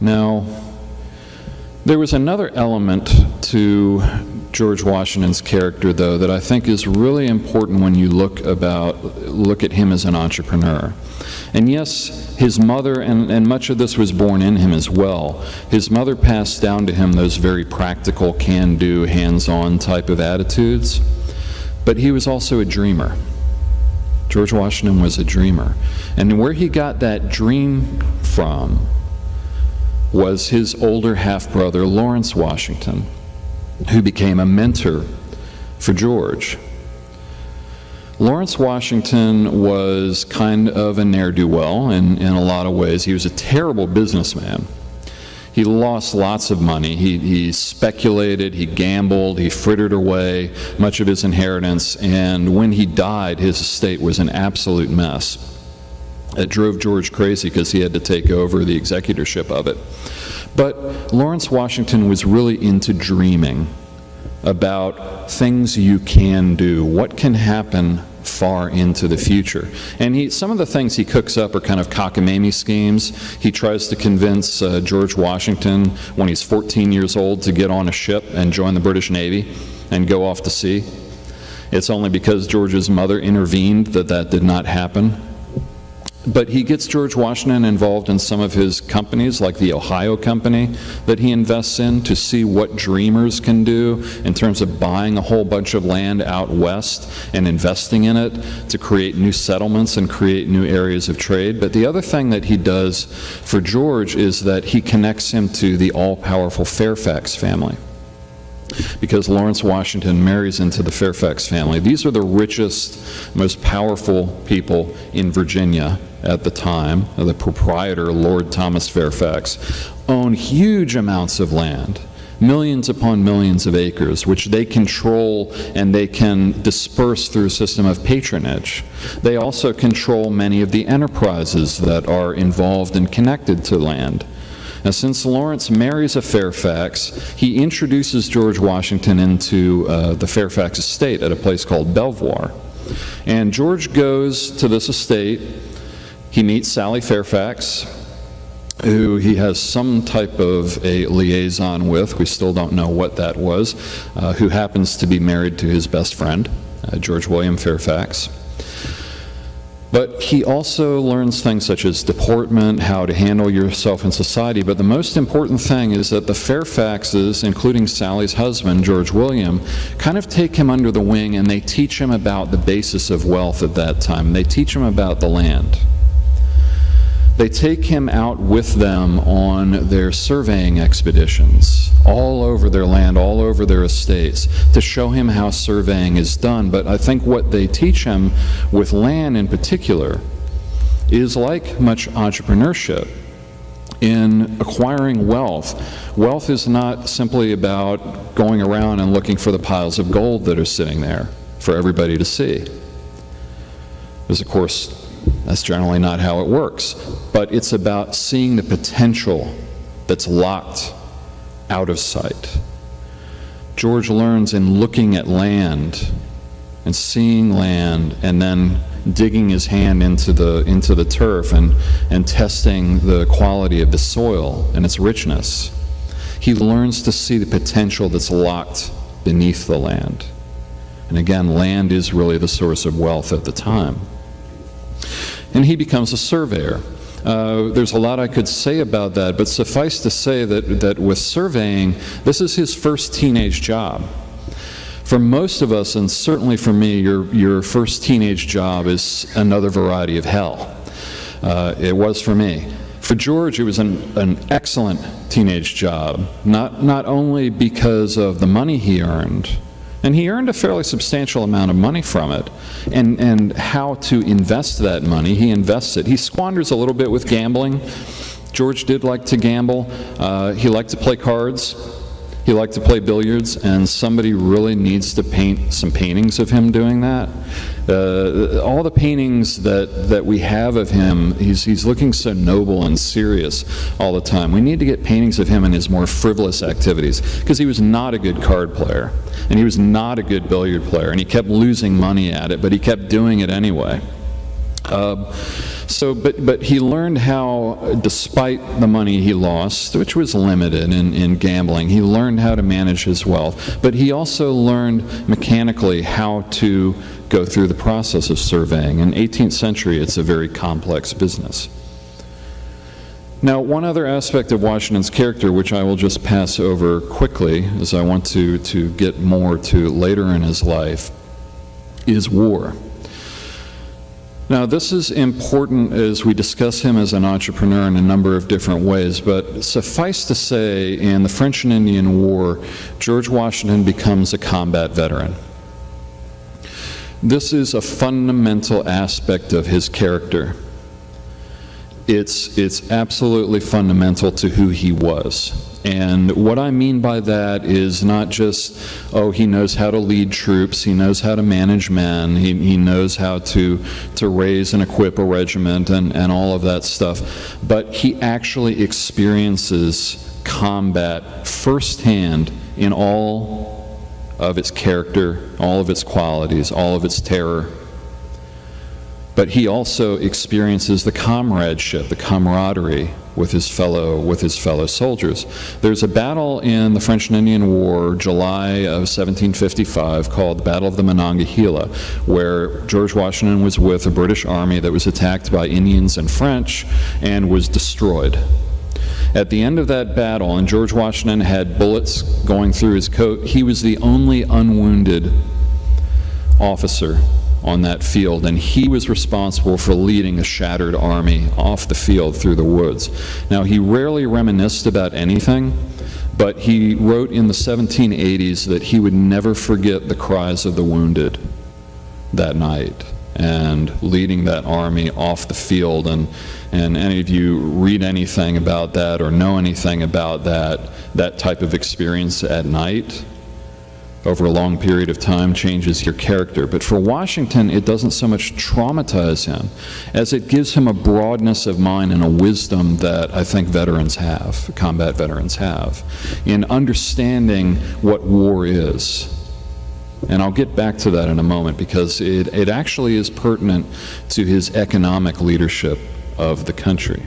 Now, there was another element to George Washington's character, though, that I think is really important when you look at him as an entrepreneur. And yes, his mother, and much of this was born in him as well, his mother passed down to him those very practical, can-do, hands-on type of attitudes. But he was also a dreamer. George Washington was a dreamer. And where he got that dream from was his older half-brother, Lawrence Washington, who became a mentor for George. Lawrence Washington was kind of a ne'er-do-well in a lot of ways. He was a terrible businessman. He lost lots of money. He speculated, he gambled, he frittered away much of his inheritance, and when he died, his estate was an absolute mess. It drove George crazy because he had to take over the executorship of it. But Lawrence Washington was really into dreaming about things you can do, what can happen far into the future. And some of the things he cooks up are kind of cockamamie schemes. He tries to convince George Washington when he's 14 years old to get on a ship and join the British Navy and go off to sea. It's only because George's mother intervened that did not happen. But he gets George Washington involved in some of his companies, like the Ohio Company, that he invests in to see what dreamers can do in terms of buying a whole bunch of land out west and investing in it to create new settlements and create new areas of trade. But the other thing that he does for George is that he connects him to the all-powerful Fairfax family, because Lawrence Washington marries into the Fairfax family. These are the richest, most powerful people in Virginia at the time. The proprietor, Lord Thomas Fairfax, owned huge amounts of land, millions upon millions of acres, which they control and they can disperse through a system of patronage. They also control many of the enterprises that are involved and connected to land. Now, since Lawrence marries a Fairfax, he introduces George Washington into the Fairfax estate at a place called Belvoir. And George goes to this estate. He meets Sally Fairfax, who he has some type of a liaison with. We still don't know what that was, who happens to be married to his best friend, George William Fairfax. But he also learns things such as deportment, how to handle yourself in society. But the most important thing is that the Fairfaxes, including Sally's husband, George William, kind of take him under the wing and they teach him about the basis of wealth at that time. They teach him about the land. They take him out with them on their surveying expeditions all over their land, all over their estates, to show him how surveying is done. But I think what they teach him with land in particular is like much entrepreneurship in acquiring wealth. Wealth is not simply about going around and looking for the piles of gold that are sitting there for everybody to see. Because, of course, that's generally not how it works. But it's about seeing the potential that's locked out of sight. George learns in looking at land and seeing land and then digging his hand into the turf and testing the quality of the soil and its richness. He learns to see the potential that's locked beneath the land. And again, land is really the source of wealth at the time. And he becomes a surveyor. There's a lot I could say about that, but suffice to say that with surveying, this is his first teenage job. For most of us, and certainly for me, your first teenage job is another variety of hell. It was for me. For George, it was an excellent teenage job, not only because of the money he earned, and he earned a fairly substantial amount of money from it, and how to invest that money. He invests it. He squanders a little bit with gambling. George did like to gamble. He liked to play cards. He liked to play billiards, and somebody really needs to paint some paintings of him doing that. All the paintings that we have of him, he's looking so noble and serious all the time. We need to get paintings of him in his more frivolous activities, because he was not a good card player, and he was not a good billiard player, and he kept losing money at it, but he kept doing it anyway. But he learned how, despite the money he lost, which was limited in gambling, he learned how to manage his wealth. But he also learned mechanically how to go through the process of surveying. In 18th century, it's a very complex business. Now, one other aspect of Washington's character, which I will just pass over quickly, as I want to get more to later in his life, is war. Now, this is important as we discuss him as an entrepreneur in a number of different ways, but suffice to say, in the French and Indian War, George Washington becomes a combat veteran. This is a fundamental aspect of his character. It's absolutely fundamental to who he was. And what I mean by that is not just, he knows how to lead troops, he knows how to manage men, he knows how to raise and equip a regiment and all of that stuff, but he actually experiences combat firsthand in all of its character, all of its qualities, all of its terror. But he also experiences the comradeship, the camaraderie with his fellow soldiers. There's a battle in the French and Indian War, July of 1755, called the Battle of the Monongahela, where George Washington was with a British army that was attacked by Indians and French and was destroyed. At the end of that battle, and George Washington had bullets going through his coat, he was the only unwounded officer on that field, and he was responsible for leading a shattered army off the field through the woods. Now, he rarely reminisced about anything, but he wrote in the 1780s that he would never forget the cries of the wounded that night and leading that army off the field. And any of you read anything about that or know anything about that type of experience at night over a long period of time changes your character. But for Washington, it doesn't so much traumatize him as it gives him a broadness of mind and a wisdom that I think veterans have, combat veterans have, in understanding what war is. And I'll get back to that in a moment, because it actually is pertinent to his economic leadership of the country.